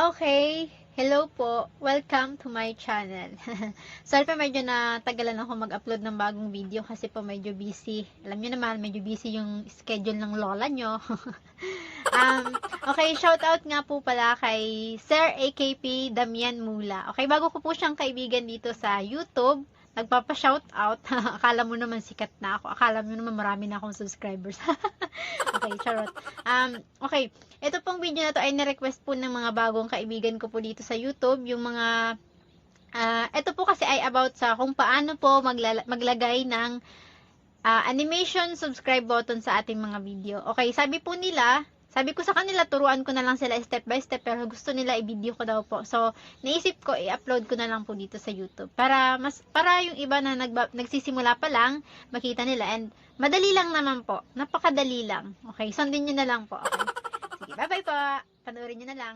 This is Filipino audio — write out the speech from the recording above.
Okay, hello po. Welcome to my channel. Sorry po medyo natagalan ako mag-upload ng bagong video kasi po medyo busy. Alam niyo naman, medyo busy yung schedule ng lola nyo. um, okay, shout out nga po pala kay Sir AKP Damian Mula. Okay, bago ko po siyang kaibigan dito sa YouTube, nagpapa-shout out. Akala mo naman sikat na ako. Akala mo naman marami na akong subscribers. Okay, charot. Okay, ito pong video na to ay ni-request po ng mga bagong kaibigan ko po dito sa YouTube. Yung mga, ito po kasi ay about sa kung paano po maglagay ng animation subscribe button sa ating mga video. Okay, sabi ko sa kanila, turuan ko na lang sila step by step, pero gusto nila i-video ko daw po. So, naisip ko, i-upload ko na lang po dito sa YouTube. Para yung iba na nagsisimula pa lang, makita nila. And, madali lang naman po. Napakadali lang. Okay, sundin nyo na lang po. Okay. Sige, bye-bye po. Panoorin nyo na lang.